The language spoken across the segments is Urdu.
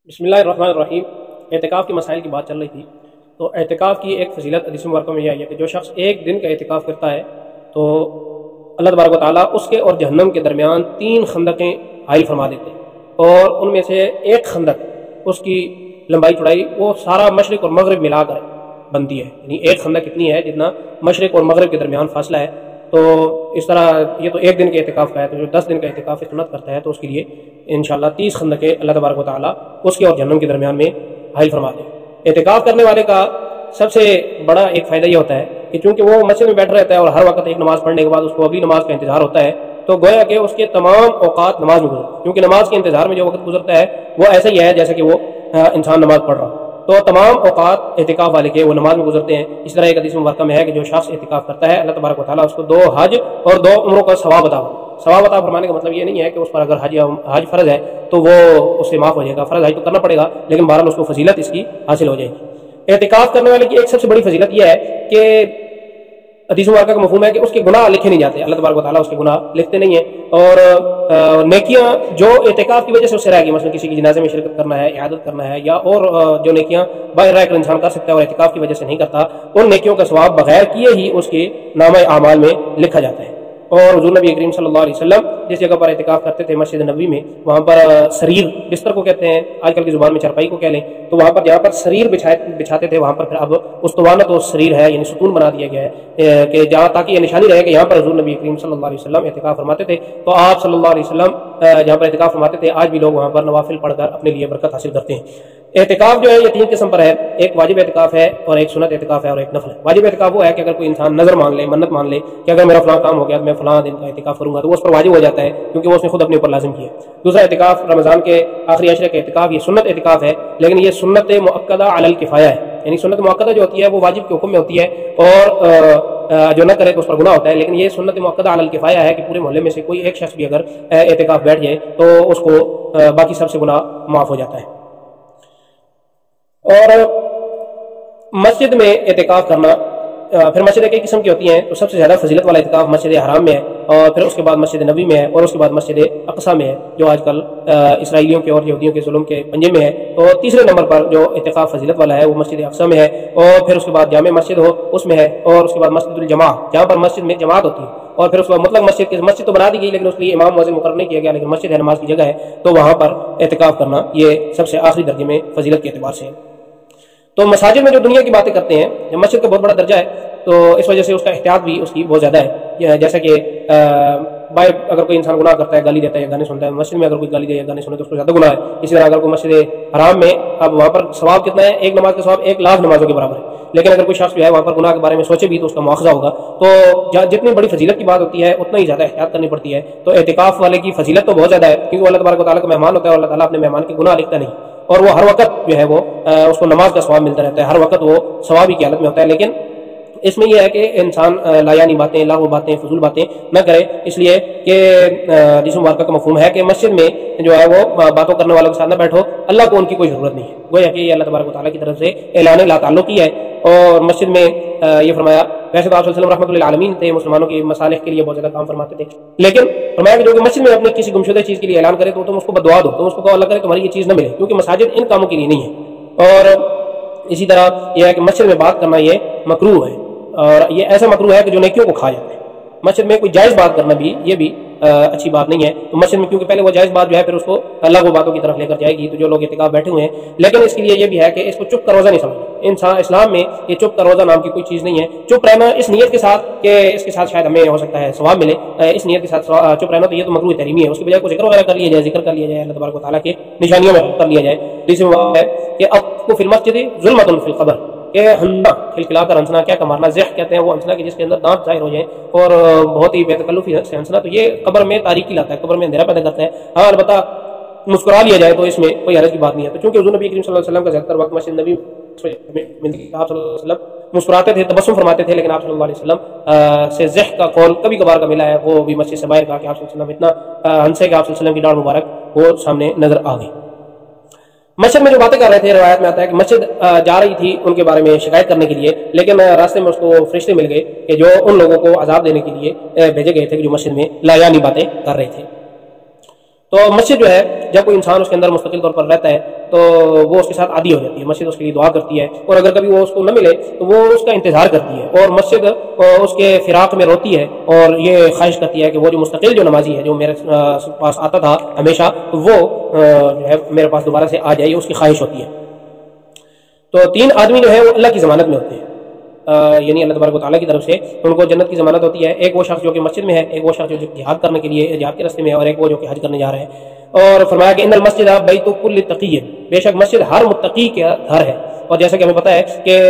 بسم اللہ الرحمن الرحیم۔ اعتکاف کے مسائل کی بات چل رہی تھی، تو اعتکاف کی ایک فضیلت حدیث مبارکہ میں یہ آئی ہے کہ جو شخص ایک دن کا اعتکاف کرتا ہے تو اللہ تبارک و تعالیٰ اس کے اور جہنم کے درمیان 3 خندقیں حائل فرما دیتے ہیں، اور ان میں سے ایک خندق اس کی لمبائی چوڑائی وہ سارا مشرق اور مغرب ملا کر بنتی ہے، یعنی ایک خندق اتنی ہے جتنا مشرق اور مغرب کے درمیان فاصلہ ہے۔ تو اس طرح یہ تو ایک دن کے اعتکاف کا ہے، تو جو 10 دن کا اعتکاف سنت کرتا ہے تو اس کے لیے انشاءاللہ 30 خندقیں اللہ تبارک و تعالیٰ اس کے اور جہنم کے درمیان میں حائل فرما دیں۔ اعتکاف کرنے والے کا سب سے بڑا ایک فائدہ یہ ہوتا ہے کہ چونکہ وہ مسجد میں بیٹھ رہتا ہے اور ہر وقت ایک نماز پڑھنے کے بعد اس کو اگلی نماز کا انتظار ہوتا ہے، تو گویا کہ اس کے تمام اوقات نماز میں گزرتے ہیں، کیونکہ نماز کے انتظار میں جو وقت گزرتا ہے وہ ایسا ہی ہے جیسے کہ وہ انسان نماز پڑھ رہا ہو، تو تمام اوقات اعتکاف والے کے وہ نماز میں گزرتے ہیں۔ اس طرح ایک حدیث مبارکہ میں ہے کہ جو شخص اعتکاف کرتا ہے اللہ تبارک و تعالیٰ اس کو 2 حج اور 2 عمروں کا ثواب عطا فرمانے کا مطلب یہ نہیں ہے کہ اس پر اگر حج فرض ہے تو وہ اس سے معاف ہو جائے گا، فرض حج تو کرنا پڑے گا لیکن بہرحال اس کو فضیلت اس کی حاصل ہو جائے گی۔ اعتکاف کرنے والے کی ایک سب سے بڑی فضیلت یہ ہے کہ حدیث مبارکہ کا مفہوم ہے کہ اس کے گناہ لکھے نہیں جاتے، اللہ تبارک و تعالیٰ اس کے گناہ لکھتے نہیں ہیں، اور نیکیاں جو اعتکاف کی وجہ سے اس سے رہ گئی، مثلا کسی کی جنازے میں شرکت کرنا ہے، عیادت کرنا ہے، یا اور جو نیکیاں باہر رہ کر انسان کر سکتا ہے اور اعتکاف کی وجہ سے نہیں کرتا، ان نیکیوں کا ثواب بغیر کیے ہی اس کے نامہ اعمال میں لکھا جاتا ہے۔ اور حضور نبی کریم صلی اللہ علیہ وسلم جس جگہ پر اعتکاف کرتے تھے مسجد نبوی میں، وہاں پر سریر بستر کو کہتے ہیں، آج کل کی زبان میں چارپائی کو کہہ لیں، تو وہاں پر جہاں پر سریر بچھاتے تھے وہاں پر پھر اب استوانت و سریر ہے، یعنی ستون بنا دیا گیا ہے کہ جہاں تاکہ یہ نشانی رہے کہ یہاں پر حضور نبی کریم صلی اللہ علیہ وسلم اعتکاف فرماتے تھے، تو آپ صلی اللہ علیہ وسلم جہاں پر اعتکاف فرماتے تھے آج بھی لوگ وہاں پر نوافل پڑھ کر اپنے لیے برکت حاصل کرتے ہیں۔ اعتکاف جو ہے یہ 3 قسم پر ہے، ایک واجب اعتکاف ہے اور ایک سنت اعتکاف ہے اور ایک نفل ہے۔ واجب اعتکاف وہ ہے کہ اگر کوئی انسان نظر مان لے، منت مان لے کہ اگر میرا فلاں کام ہو گیا میں فلاں دن کا اعتکاف کروں گا، تو وہ اس پر واجب ہو جاتا ہے کیونکہ وہ اس نے خود اپنے اوپر لازم کیا ہے۔ دوسرا اعتکاف رمضان کے آخری عشرے کا اعتکاف، یہ سنت اعتکاف ہے، لیکن یہ سنت مؤکدہ علی الکفایہ ہے، یعنی سنت مؤکدہ جو ہوتی ہے وہ واجب کے حکم میں ہوتی ہے اور جو نہ کرے تو اس پر گناہ ہوتا ہے، لیکن یہ سنت مؤکدہ علی الکفایہ ہے کہ پورے محلے میں سے کوئی ایک شخص بھی اگر اعتکاف بیٹھ جائے تو اس کو باقی سب سے گناہ معاف ہو جاتا ہے۔ اور مسجد میں اعتکاف کرنا، پھر مسجد کئی قسم کی ہوتی ہیں، تو سب سے زیادہ فضیلت والا اعتکاف مسجد حرام میں ہے، اور پھر اس کے بعد مسجد نبوی میں ہے، اور اس کے بعد مسجد اقصیٰ میں ہے جو آج کل اسرائیلیوں کے اور یہودیوں کے ظلم کے پنجے میں ہے۔ تو تیسرے نمبر پر جو اعتکاف فضیلت والا ہے وہ مسجد اقصیٰ میں ہے، اور پھر اس کے بعد جامع مسجد ہو اس میں ہے، اور اس کے بعد مسجد الجماع جہاں پر مسجد میں جماعت ہوتی ہے، اور پھر اس کے بعد مطلق مسجد تو بنا دی گئی لیکن اس کے لیے امام مؤذن مقرر نہیں کیا گیا، لیکن مسجد ہے، نماز کی جگہ ہے، تو وہاں پر اعتکاف کرنا یہ سب سے آخری درجے میں فضیلت کے اعتبار سے ہے۔ تو مساجد میں جو دنیا کی باتیں کرتے ہیں، مسجد کا بہت بڑا درجہ ہے تو اس وجہ سے اس کا احتیاط بھی اس کی بہت زیادہ ہے، جیسا کہ باہر اگر کوئی انسان گناہ کرتا ہے، گالی دیتا ہے یا گانے سنتا ہے، مسجد میں اگر کوئی گالی دے یا گانے سنے تو اس کو زیادہ گناہ ہے۔ اسی طرح اگر کوئی مسجد حرام میں، اب وہاں پر ثواب کتنا ہے، ایک نماز کا ثواب 1,00,000 نمازوں کے برابر ہے، لیکن اگر کوئی شخص جو ہے وہاں پر گناہ کے بارے میں سوچے بھی تو اس کا مواخذہ ہوگا۔ تو جتنی بڑی فضیلت کی بات ہوتی ہے اتنا ہی زیادہ احتیاط کرنی پڑتی ہے۔ تو اعتکاف والے کی فضیلت تو بہت زیادہ ہے کیونکہ اللہ تبارک و تعالیٰ کا مہمان ہوتا ہے، اور اللہ تعالیٰ اپنے مہمان کے گناہ لکھتا نہیں، اور وہ ہر وقت جو ہے وہ اس کو نماز کا ثواب ملتا رہتا ہے، ہر وقت وہ ثوابی کی حالت میں ہوتا ہے۔ لیکن اس میں یہ ہے کہ انسان لایانی باتیں، لاغو باتیں، فضول باتیں نہ کرے، اس لیے کہ حدیث مبارکہ کا مفہوم ہے کہ مسجد میں جو ہے وہ باتوں کرنے والوں کے ساتھ نہ بیٹھو، اللہ کو ان کی کوئی ضرورت نہیں ہے، گویا کہ یہ اللہ تبارک و تعالیٰ کی طرف سے اعلان لا تعلقی ہے۔ اور مسجد میں یہ فرمایا، ویسے تو آپ صلی اللہ علیہ وسلم رحمۃ للعالمین تھے، مسلمانوں کی مصالح کے لیے بہت زیادہ کام فرماتے تھے، لیکن فرمایا کہ جو کہ مسجد میں اپنی کسی گمشدہ چیز کے لیے اعلان کرے تو تم اس کو بدعا دو، تم اس کو کہو اللہ کرے تمہاری یہ چیز نہ ملے، کیونکہ مساجد ان کاموں کے لیے نہیں ہے۔ اور اسی طرح یہ ہے کہ مسجد میں بات کرنا یہ مکروہ ہے، اور یہ ایسا مکروہ ہے کہ جو نیکیوں کو کھا جاتا ہے۔ مسجد میں کوئی جائز بات کرنا بھی یہ بھی اچھی بات نہیں ہے، تو مسجد میں کیونکہ پہلے وہ جائز بات جو ہے پھر اس کو اللہ کو باتوں کی طرف لے کر جائے گی، تو جو لوگ اعتکاف بیٹھے ہوئے ہیں، لیکن اس کے لیے یہ بھی ہے کہ اس کو چپ کا روزہ نہیں سمجھنا، اسلام میں یہ چپ کا روزہ نام کی کوئی چیز نہیں ہے۔ چپ رہنا اس نیت کے ساتھ کہ اس کے ساتھ شاید ہمیں ہو سکتا ہے ثواب ملے، اس نیت کے ساتھ چپ رہنا تو یہ تو مکروہ تحریمی ہے، اس کے بجائے کوئی ذکر وغیرہ کر لیا جائے، ذکر کر لیا جائے، اللہ تبارک و تعالیٰ کے نشانیوں میں کر لیا جائے۔ جس میں ہے کہ اب کو فی المسجد ظلمۃ فی القبر، کہ ہنسنا، کھلکھلا کر ہنسنا، کیا کمارنا، زح کہتے ہیں وہ ہنسنا کہ جس کے اندر دانت ظاہر ہو جائیں اور بہت ہی بے تکلفی سے ہنسنا، تو یہ قبر میں تاریکی لاتا ہے، قبر میں اندھیرا پیدا کرتا ہے۔ ہاں البتہ مسکرا لیا جائے تو اس میں کوئی حرج کی بات نہیں ہے، تو چونکہ حضور نبی کریم صلی اللہ علیہ وسلم کا زیادہ تر وقت مسجد نبی آپ صلی اللہ علیہ وسلم مسکراتے تھے، تبسم فرماتے تھے، لیکن آپ صلی اللہ علیہ وسلم سے زح کا قول کبھی کبھار کا ملا ہے، وہ بھی مسجد سے باہر کا کہ آپ صلی اللہ علیہ وسلم اتنا ہنسے کہ آپ صلی اللہ علیہ وسلم کی ڈاڑھ مبارک وہ سامنے نظر آ گئی۔ مسجد میں جو باتیں کر رہے تھے، روایت میں آتا ہے کہ مسجد جا رہی تھی ان کے بارے میں شکایت کرنے کے لیے، لیکن راستے میں اس کو فرشتے مل گئے کہ جو ان لوگوں کو عذاب دینے کے لیے بھیجے گئے تھے کہ جو مسجد میں لایانی باتیں کر رہے تھے۔ تو مسجد جو ہے جب کوئی انسان اس کے اندر مستقل طور پر رہتا ہے تو وہ اس کے ساتھ عادی ہو جاتی ہے، مسجد اس کے لیے دعا کرتی ہے، اور اگر کبھی وہ اس کو نہ ملے تو وہ اس کا انتظار کرتی ہے، اور مسجد اس کے فراق میں روتی ہے اور یہ خواہش کرتی ہے کہ وہ جو مستقل جو نمازی ہے جو میرے پاس آتا تھا ہمیشہ، تو وہ جو ہے میرے پاس دوبارہ سے آ جائے، اس کی خواہش ہوتی ہے۔ تو 3 آدمی جو ہے وہ اللہ کی ضمانت میں ہوتے ہیں، یعنی اللہ تبارک و تعالیٰ کی طرف سے ان کو جنت کی ضمانت ہوتی ہے۔ ایک وہ شخص جو کہ مسجد میں ہے، ایک وہ شخص جو جہاد کرنے کے لیے جہاد کے راستے میں ہے، اور ایک وہ جو کہ حج کرنے جا رہا ہے۔ اور فرمایا کہ ان المسجد بیت کل تقی، بے شک مسجد ہر متقی کا گھر ہے۔ اور جیسا کہ ہمیں پتہ ہے کہ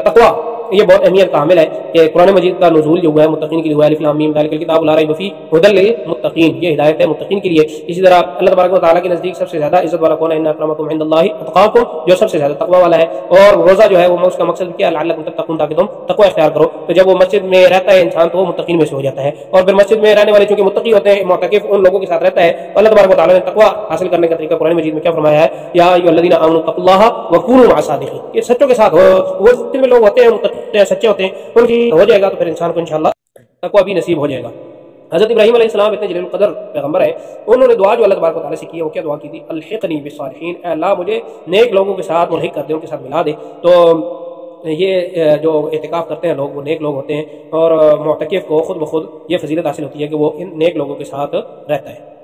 تقویٰ یہ بہت اہمیت کا حامل ہے کہ قرآن مجید کا نزول جو ہوا ہے متقین کے لیے ہوا ہے، الف لام میم ذالک الکتاب لا ریب فیہ ھدی للمتقین، یہ ہدایت ہے متقین کے لیے۔ اسی طرح اللہ تبارک و تعالیٰ کے نزدیک سب سے زیادہ عزت والا کون ہے؟ ان اکرمکم عند اللہ اتقاکم، جو سب سے زیادہ تقویٰ والا ہے۔ اور روزہ جو ہے وہ اس کا مقصد کیا ہے؟ لعلکم تتقون، تاکہ تم تقویٰ اختیار کرو۔ تو جب وہ مسجد میں رہتا ہے انسان تو وہ متقین میں سے ہو جاتا ہے، اور پھر مسجد میں رہنے والے چونکہ متقی ہوتے ہیں، معتکف ان لوگوں کے ساتھ رہتا ہے۔ اللہ تبارک و تعالیٰ نے تقویٰ حاصل کرنے کا طریقہ قرآن مجید میں کیا فرمایا ہے؟ یا ایھا الذین آمنوا اتقوا اللہ وکونوا مع الصادقین، یہ سچوں کے ساتھ ہو، وہ جن میں لوگ ہوتے ہیں متقی سچے ہوتے ہیں ان کی ہو جائے گا تو پھر انسان کو انشاءاللہ تقویٰ بھی نصیب ہو جائے گا۔ حضرت ابراہیم علیہ السلام اتنے جلیل القدر پیغمبر ہیں، انہوں نے دعا جو اللہ تبارک و تعالیٰ سے کی ہے وہ کیا دعا کی تھی؟ الحقنی بالصالحین، اے اللہ مجھے نیک لوگوں کے ساتھ ملحق کر دے، ان کے ساتھ ملا دے۔ تو یہ جو اعتکاف کرتے ہیں لوگ وہ نیک لوگ ہوتے ہیں، اور معتکف کو خود بخود یہ فضیلت حاصل ہوتی ہے کہ وہ ان نیک لوگوں کے ساتھ رہتا ہے۔